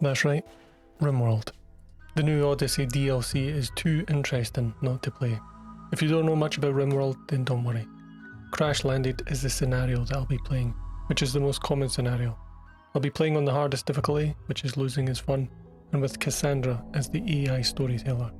That's right, Rimworld. The new Odyssey DLC is too interesting not to play. If you don't know much about Rimworld, then don't worry. Crash Landed is the scenario that I'll be playing, which is the most common scenario. I'll be playing on the hardest difficulty, which is losing is fun, and with Cassandra as the AI storyteller.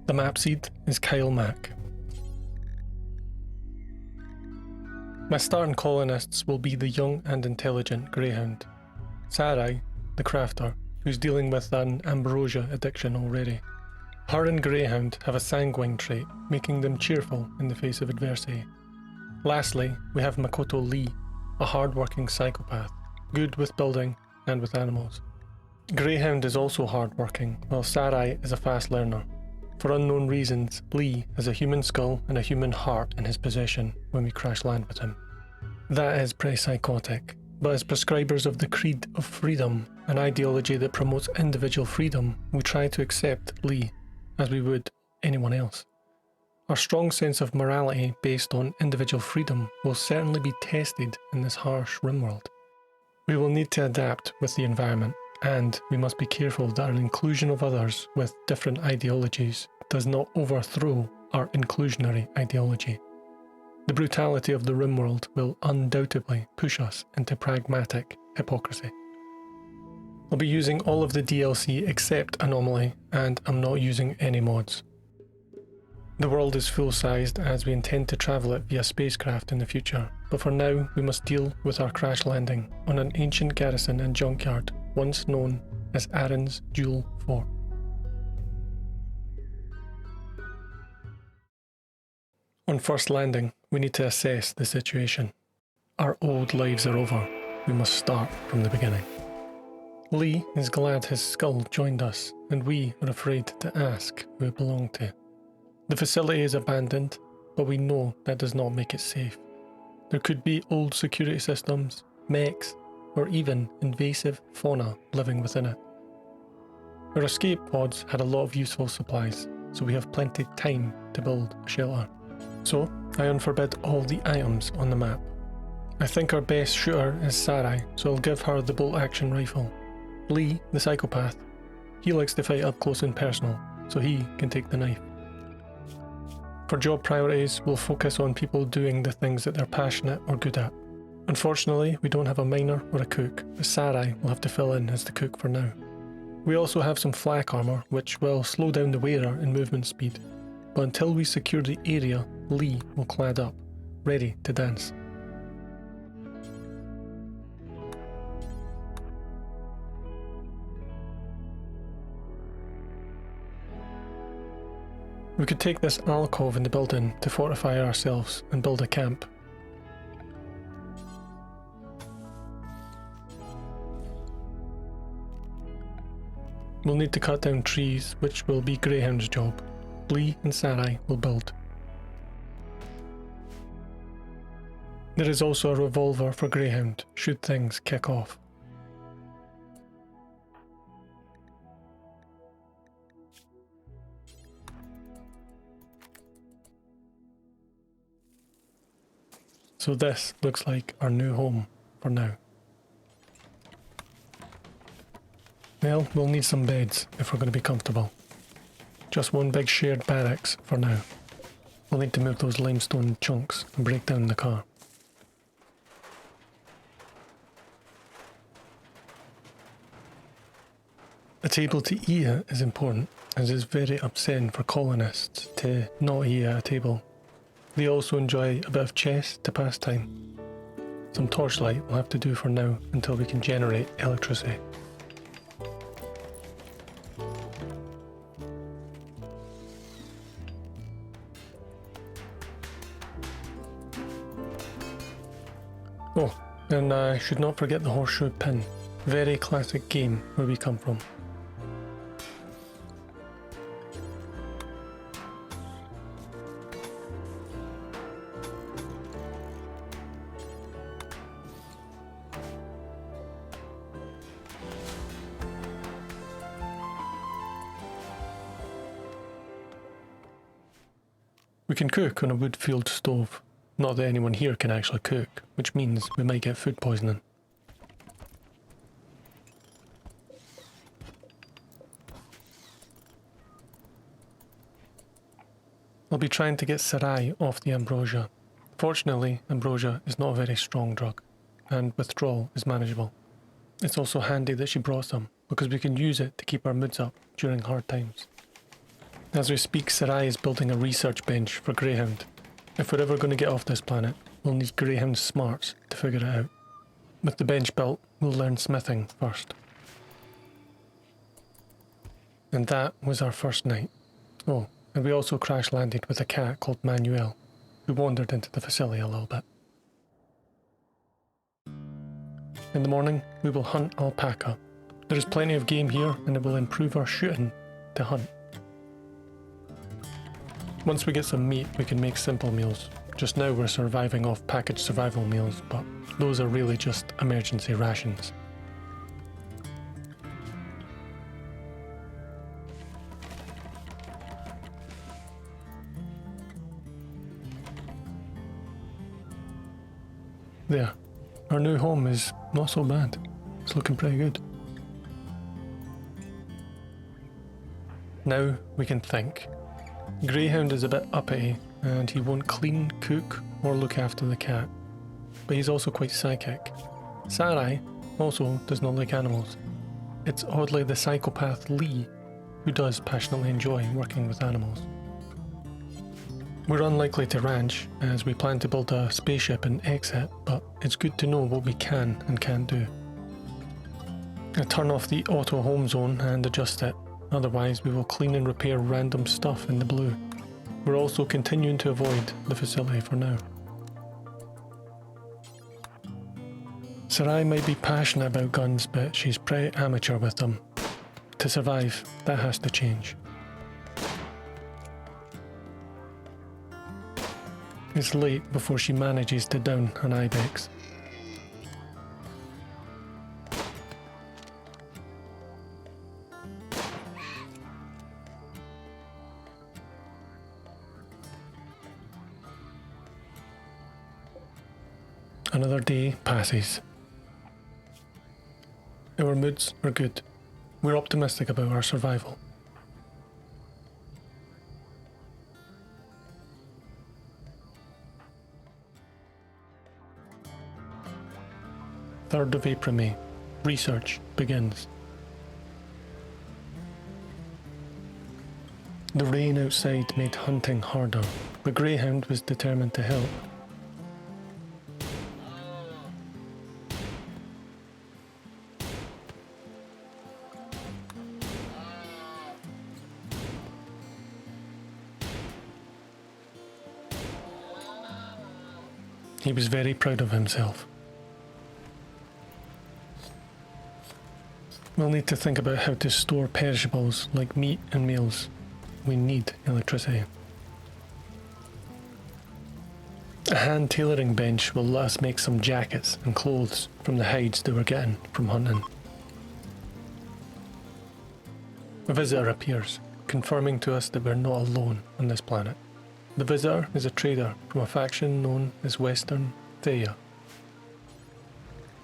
The map seed is KyleMac. My starting colonists will be the young and intelligent Greyhound, Sarai, the crafter, who's dealing with an ambrosia addiction already. Her and Greyhound have a sanguine trait, making them cheerful in the face of adversity. Lastly, we have Makoto Lee, a hard-working psychopath, good with building and with animals. Greyhound is also hard-working, while Sarai is a fast learner. For unknown reasons, Lee has a human skull and a human heart in his possession when we crash land with him. That is pretty psychotic, but as prescribers of the creed of freedom, an ideology that promotes individual freedom, we try to accept Lee as we would anyone else. Our strong sense of morality based on individual freedom will certainly be tested in this harsh Rimworld. We will need to adapt with the environment, and we must be careful that our inclusion of others with different ideologies does not overthrow our inclusionary ideology. The brutality of the Rimworld will undoubtedly push us into pragmatic hypocrisy. I'll be using all of the DLC except Anomaly, and I'm not using any mods. The world is full-sized as we intend to travel it via spacecraft in the future, but for now we must deal with our crash landing on an ancient garrison and junkyard once known as Aaron's Jewel Fort. On first landing, we need to assess the situation. Our old lives are over. We must start from the beginning. Lee is glad his skull joined us, and we are afraid to ask who it belonged to. The facility is abandoned, but we know that does not make it safe. There could be old security systems, mechs, or even invasive fauna living within it. Our escape pods had a lot of useful supplies, so we have plenty of time to build a shelter. So, I unforbid all the items on the map. I think our best shooter is Sarai, so I'll give her the bolt-action rifle. Lee, the psychopath, he likes to fight up close and personal, so he can take the knife. For job priorities, we'll focus on people doing the things that they're passionate or good at. Unfortunately, we don't have a miner or a cook, but Sarai will have to fill in as the cook for now. We also have some flak armour, which will slow down the wearer in movement speed, but until we secure the area, Lee will clad up, ready to dance. We could take this alcove in the building to fortify ourselves and build a camp. We'll need to cut down trees, which will be Greyhound's job. Lee and Sarai will build. There is also a revolver for Greyhound, should things kick off. So this looks like our new home for now. Well, we'll need some beds if we're going to be comfortable. Just one big shared barracks for now. We'll need to move those limestone chunks and break down the car. A table to eat at is important, as it's very upsetting for colonists to not eat at a table. They also enjoy a bit of chess to pass time. Some torchlight will have to do for now until we can generate electricity. Oh, and I should not forget the horseshoe pin. Very classic game where we come from. We can cook on a wood-fueled stove. Not that anyone here can actually cook, which means we might get food poisoning. I'll be trying to get Sarai off the ambrosia. Fortunately, ambrosia is not a very strong drug, and withdrawal is manageable. It's also handy that she brought some, because we can use it to keep our moods up during hard times. As we speak, Sarai is building a research bench for Greyhound. If we're ever going to get off this planet, we'll need Greyhound's smarts to figure it out. With the bench built, we'll learn smithing first. And that was our first night. Oh, and we also crash-landed with a cat called Manuel, who wandered into the facility a little bit. In the morning, we will hunt alpaca. There is plenty of game here, and it will improve our shooting to hunt. Once we get some meat, we can make simple meals. Just now we're surviving off packaged survival meals, but those are really just emergency rations. There, our new home is not so bad. It's looking pretty good. Now we can think. Greyhound is a bit uppity, and he won't clean, cook, or look after the cat. But he's also quite psychic. Sarai also does not like animals. It's oddly the psychopath Lee who does passionately enjoy working with animals. We're unlikely to ranch, as we plan to build a spaceship and exit, but it's good to know what we can and can't do. I turn off the auto home zone and adjust it. Otherwise, we will clean and repair random stuff in the blue. We're also continuing to avoid the facility for now. Sarai might be passionate about guns, but she's pretty amateur with them. To survive, that has to change. It's late before she manages to down an ibex. Another day passes. Our moods are good. We're optimistic about our survival. Third of April, May. Research begins. The rain outside made hunting harder, but Greyhound was determined to help. He was very proud of himself. We'll need to think about how to store perishables like meat and meals. We need electricity. A hand tailoring bench will let us make some jackets and clothes from the hides that we're getting from hunting. A visitor appears, confirming to us that we're not alone on this planet. The visitor is a trader from a faction known as Western Thea.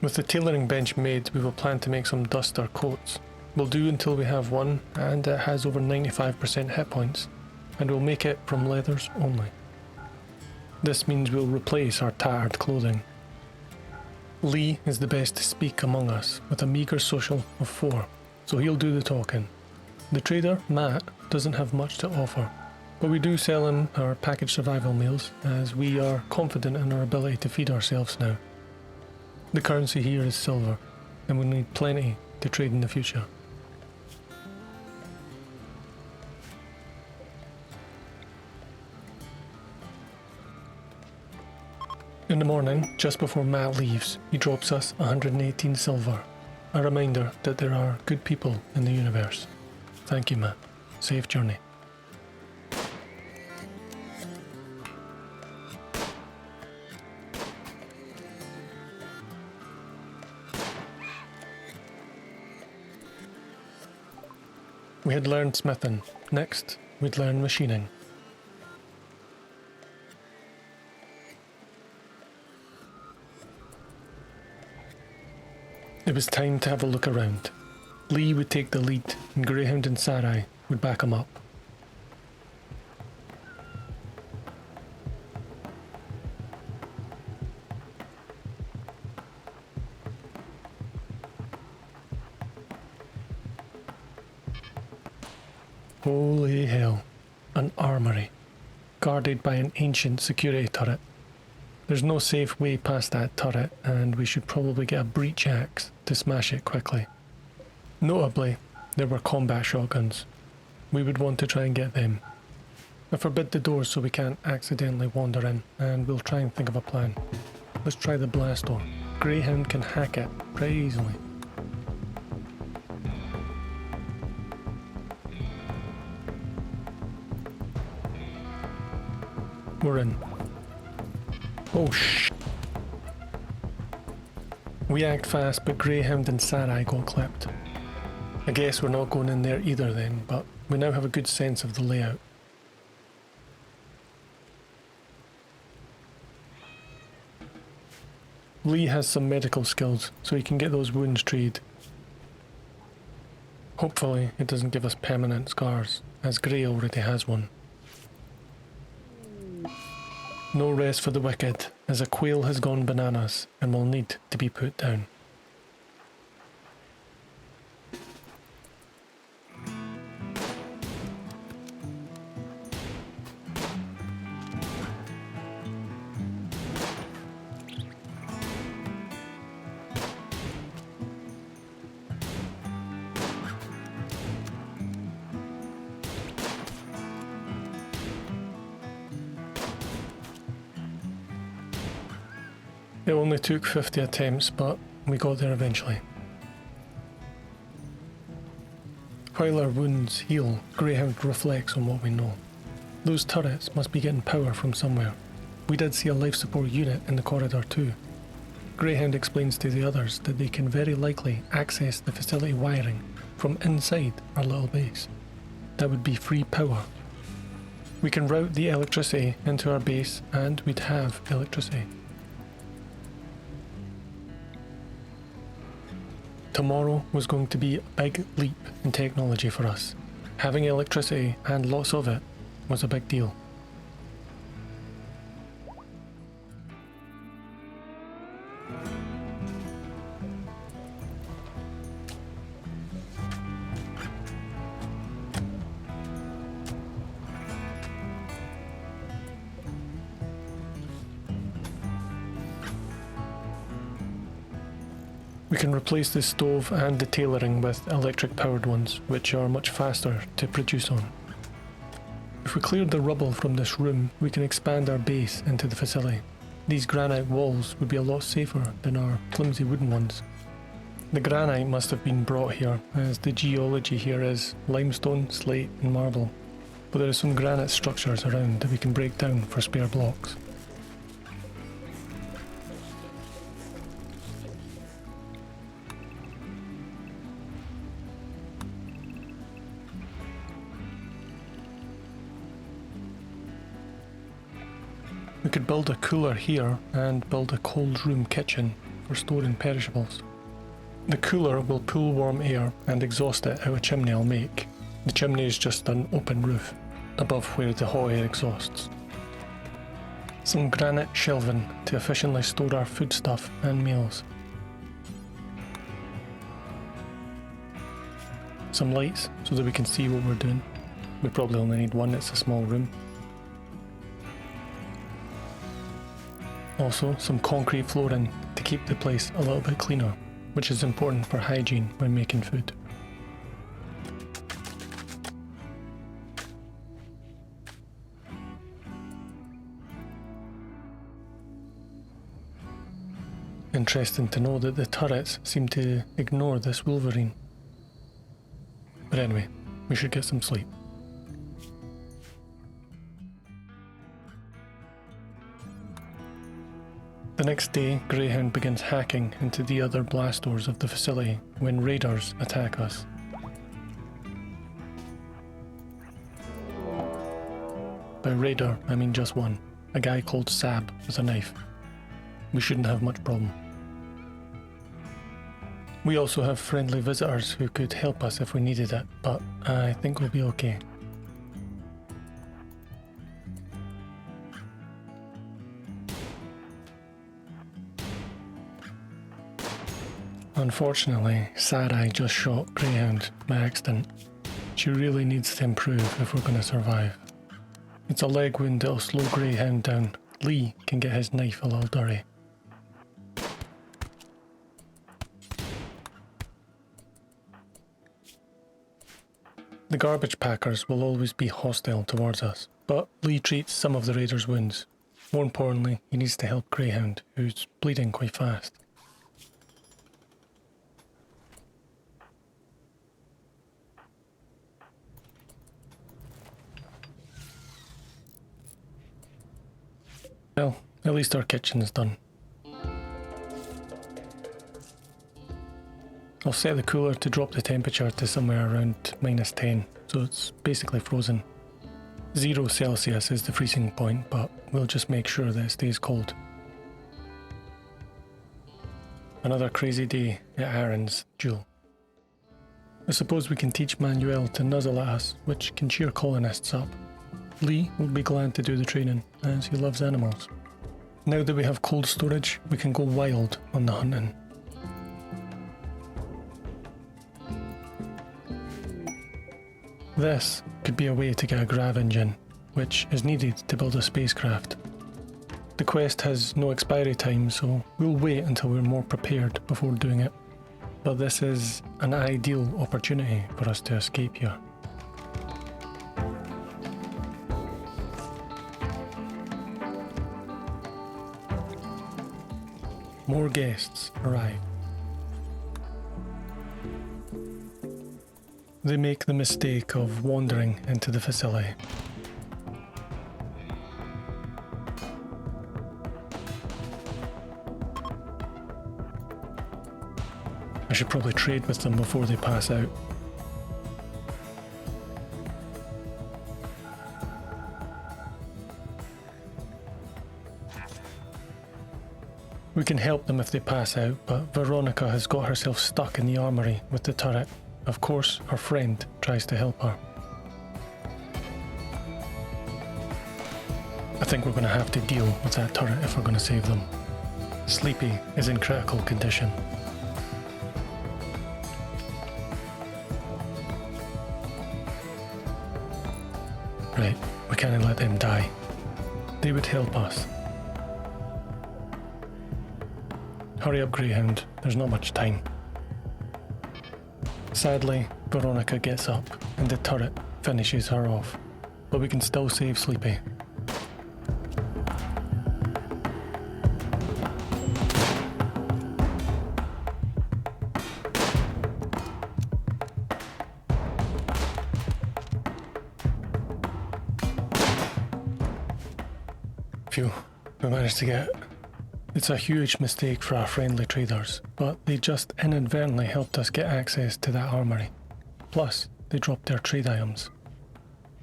With the tailoring bench made, we will plan to make some duster coats. We'll do until we have one, and it has over 95% hit points, and we'll make it from leathers only. This means we'll replace our tattered clothing. Lee is the best to speak among us, with a meagre social of 4, so he'll do the talking. The trader, Matt, doesn't have much to offer, but we do sell him our packaged survival meals, as we are confident in our ability to feed ourselves now. The currency here is silver, and we'll need plenty to trade in the future. In the morning, just before Matt leaves, he drops us 118 silver, a reminder that there are good people in the universe. Thank you, Matt. Safe journey. We had learned smithing. Next, we'd learn machining. It was time to have a look around. Lee would take the lead, and Greyhound and Sarai would back him up. Holy hell. An armory. Guarded by an ancient security turret. There's no safe way past that turret, and we should probably get a breach axe to smash it quickly. Notably, there were combat shotguns. We would want to try and get them. I forbid the doors so we can't accidentally wander in, and we'll try and think of a plan. Let's try the blast door. Greyhound can hack it pretty easily. We're in. Oh shh. We act fast, but Greyhound and Sarai got clipped. I guess we're not going in there either then, but we now have a good sense of the layout. Lee has some medical skills, so he can get those wounds treated. Hopefully it doesn't give us permanent scars, as Grey already has one. No rest for the wicked, as a quail has gone bananas and will need to be put down. It only took 50 attempts, but we got there eventually. While our wounds heal, Greyhound reflects on what we know. Those turrets must be getting power from somewhere. We did see a life support unit in the corridor too. Greyhound explains to the others that they can very likely access the facility wiring from inside our little base. That would be free power. We can route the electricity into our base and we'd have electricity. Tomorrow was going to be a big leap in technology for us. Having electricity, and lots of it, was a big deal. We can replace the stove and the tailoring with electric powered ones, which are much faster to produce on. If we cleared the rubble from this room, we can expand our base into the facility. These granite walls would be a lot safer than our flimsy wooden ones. The granite must have been brought here, as the geology here is limestone, slate and marble, but there are some granite structures around that we can break down for spare blocks. We could build a cooler here and build a cold room kitchen for storing perishables. The cooler will pull warm air and exhaust it out a chimney I'll make. The chimney is just an open roof above where the hot air exhausts. Some granite shelving to efficiently store our foodstuff and meals. Some lights so that we can see what we're doing. We probably only need one, it's a small room. Also, some concrete flooring to keep the place a little bit cleaner, which is important for hygiene when making food. Interesting to know that the turrets seem to ignore this wolverine. But anyway, we should get some sleep. The next day, Greyhound begins hacking into the other blast doors of the facility when raiders attack us. By raider, I mean just one, a guy called Sab with a knife. We shouldn't have much problem. We also have friendly visitors who could help us if we needed it, but I think we'll be okay. Unfortunately, Sarai just shot Greyhound by accident. She really needs to improve if we're going to survive. It's a leg wound that'll slow Greyhound down. Lee can get his knife a little dirty. The garbage packers will always be hostile towards us, but Lee treats some of the raiders' wounds. More importantly, he needs to help Greyhound, who's bleeding quite fast. Well, at least our kitchen's done. I'll set the cooler to drop the temperature to somewhere around -10, so it's basically frozen. 0 Celsius is the freezing point, but we'll just make sure that it stays cold. Another crazy day at Aaron's duel. I suppose we can teach Manuel to nuzzle at us, which can cheer colonists up. Lee will be glad to do the training, as he loves animals. Now that we have cold storage, we can go wild on the hunting. This could be a way to get a grav engine, which is needed to build a spacecraft. The quest has no expiry time, so we'll wait until we're more prepared before doing it. But this is an ideal opportunity for us to escape here. More guests arrive. They make the mistake of wandering into the facility. I should probably trade with them before they pass out. We can help them if they pass out, but Veronica has got herself stuck in the armory with the turret. Of course, her friend tries to help her. I think we're going to have to deal with that turret if we're going to save them. Sleepy is in critical condition. Right, we can't let them die. They would help us. Hurry up, Greyhound, there's not much time. Sadly, Veronica gets up and the turret finishes her off, but we can still save Sleepy. Phew, we managed to get it. It's a huge mistake for our friendly traders, but they just inadvertently helped us get access to that armory. Plus, they dropped their trade items.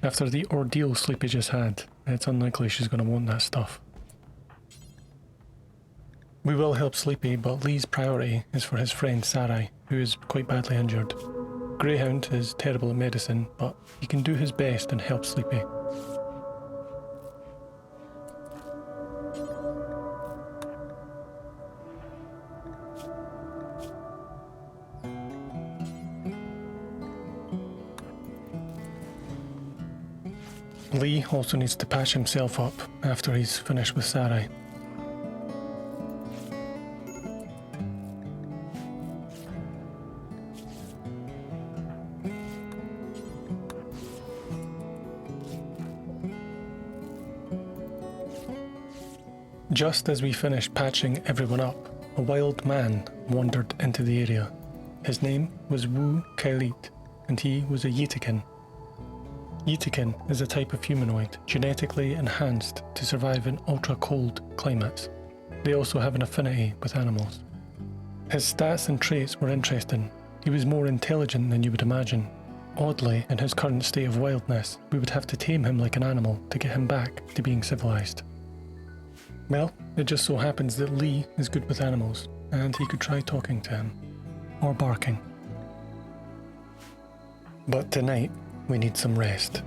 After the ordeal Sleepy just had, it's unlikely she's going to want that stuff. We will help Sleepy, but Lee's priority is for his friend Sarai, who is quite badly injured. Greyhound is terrible at medicine, but he can do his best and help Sleepy. Lee also needs to patch himself up after he's finished with Sarai. Just as we finished patching everyone up, a wild man wandered into the area. His name was Wu Kailit, and he was a Yetikan. Yetikan is a type of humanoid genetically enhanced to survive in ultra-cold climates. They also have an affinity with animals. His stats and traits were interesting. He was more intelligent than you would imagine. Oddly, in his current state of wildness, we would have to tame him like an animal to get him back to being civilized. Well, it just so happens that Lee is good with animals, and he could try talking to him. Or barking. But tonight, we need some rest.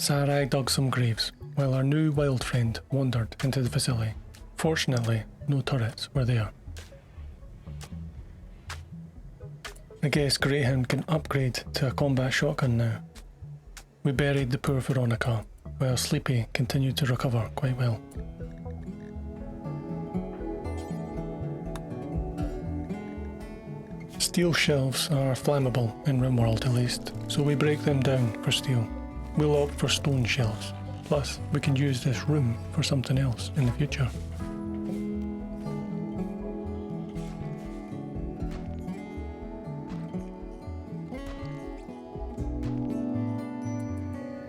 Sarai dug some graves, while our new wild friend wandered into the facility. Fortunately, no turrets were there. I guess Greyhound can upgrade to a combat shotgun now. We buried the poor Veronica, while Sleepy continued to recover quite well. Steel shelves are flammable in Rimworld at least, so we break them down for steel. We'll opt for stone shelves, plus we can use this room for something else in the future.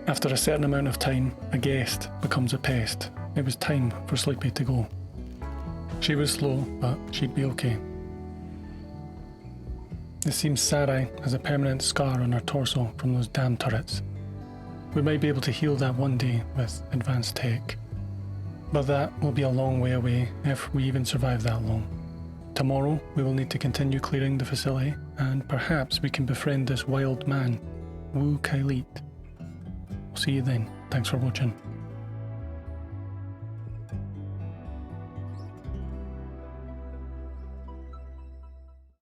After a certain amount of time, a guest becomes a pest. It was time for Sleepy to go. She was slow, but she'd be okay. It seems Sarai has a permanent scar on her torso from those damn turrets. We might be able to heal that one day with advanced tech. But that will be a long way away if we even survive that long. Tomorrow we will need to continue clearing the facility, and perhaps we can befriend this wild man, Wu Kylite. See you then. Thanks for watching.